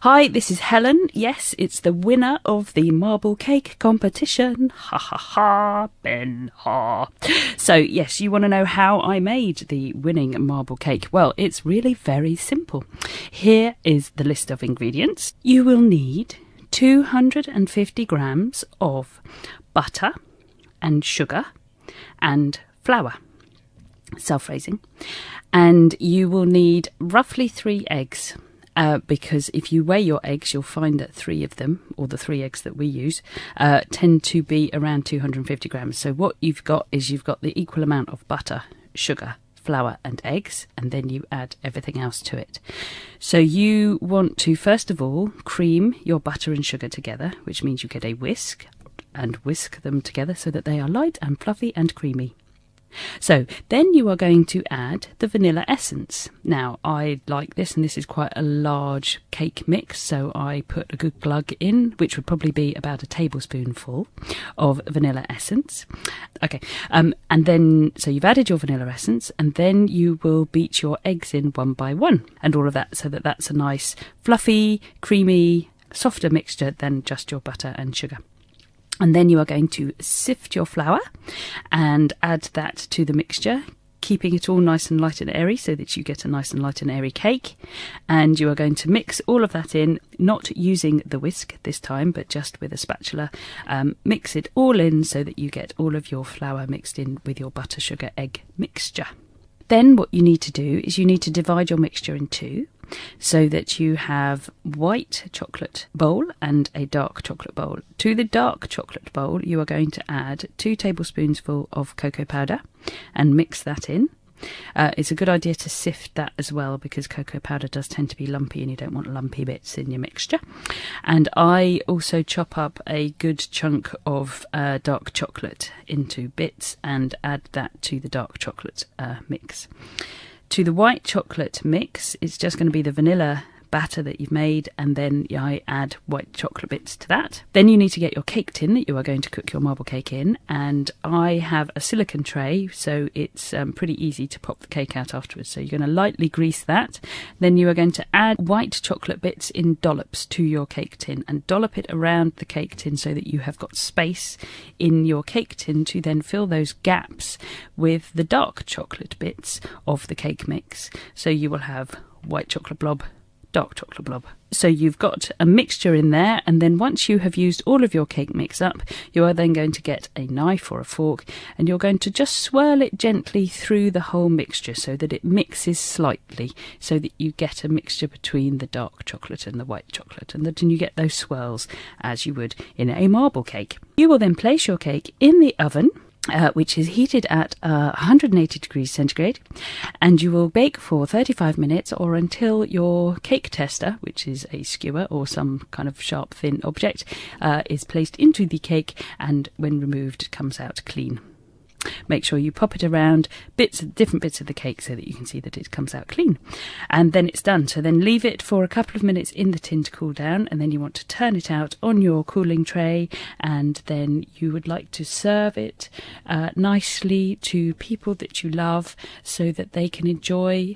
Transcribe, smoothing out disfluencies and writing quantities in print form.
Hi, this is Helen. Yes, it's the winner of the marble cake competition. Ha ha ha, Ben ha. So yes, you want to know how I made the winning marble cake? Well, it's really very simple. Here is the list of ingredients. You will need 250 grams of butter and sugar and flour, self-raising, and you will need roughly 3 eggs. Because if you weigh your eggs, you'll find that 3 of them, or the 3 eggs that we use, tend to be around 250 grams. So what you've got is you've got the equal amount of butter, sugar, flour and eggs, and then you add everything else to it. So you want to first of all cream your butter and sugar together, which means you get a whisk and whisk them together so that they are light and fluffy and creamy. So then you are going to add the vanilla essence. Now I like this, and this is quite a large cake mix, so I put a good glug in, which would probably be about a tablespoonful of vanilla essence. Okay, and then so you've added your vanilla essence, and then you will beat your eggs in one by one, and all of that, so that that's a nice fluffy, creamy, softer mixture than just your butter and sugar. And then you are going to sift your flour and add that to the mixture, keeping it all nice and light and airy so that you get a nice and light and airy cake. And you are going to mix all of that in, not using the whisk this time, but just with a spatula. Mix it all in so that you get all of your flour mixed in with your butter, sugar, egg mixture. Then what you need to do is you need to divide your mixture in 2, so that you have white chocolate bowl and a dark chocolate bowl. To the dark chocolate bowl you are going to add 2 tablespoonfuls of cocoa powder and mix that in. It's a good idea to sift that as well, because cocoa powder does tend to be lumpy and you don't want lumpy bits in your mixture. And I also chop up a good chunk of dark chocolate into bits and add that to the dark chocolate mix. To the white chocolate mix, it's just going to be the vanilla batter that you've made, and then I add white chocolate bits to that. Then you need to get your cake tin that you are going to cook your marble cake in, and I have a silicone tray, so it's pretty easy to pop the cake out afterwards. So you're going to lightly grease that. Then you are going to add white chocolate bits in dollops to your cake tin and dollop it around the cake tin so that you have got space in your cake tin to then fill those gaps with the dark chocolate bits of the cake mix. So you will have white chocolate blob, dark chocolate blob. So you've got a mixture in there, and then once you have used all of your cake mix up, you are then going to get a knife or a fork, and you're going to just swirl it gently through the whole mixture so that it mixes slightly, so that you get a mixture between the dark chocolate and the white chocolate, and then you get those swirls as you would in a marble cake. You will then place your cake in the oven, which is heated at 180 degrees centigrade, and you will bake for 35 minutes or until your cake tester, which is a skewer or some kind of sharp thin object, is placed into the cake, and when removed it comes out clean. Make sure you pop it around different bits of the cake so that you can see that it comes out clean, and then it's done. So then leave it for a couple of minutes in the tin to cool down, and then you want to turn it out on your cooling tray, and then you would like to serve it nicely to people that you love so that they can enjoy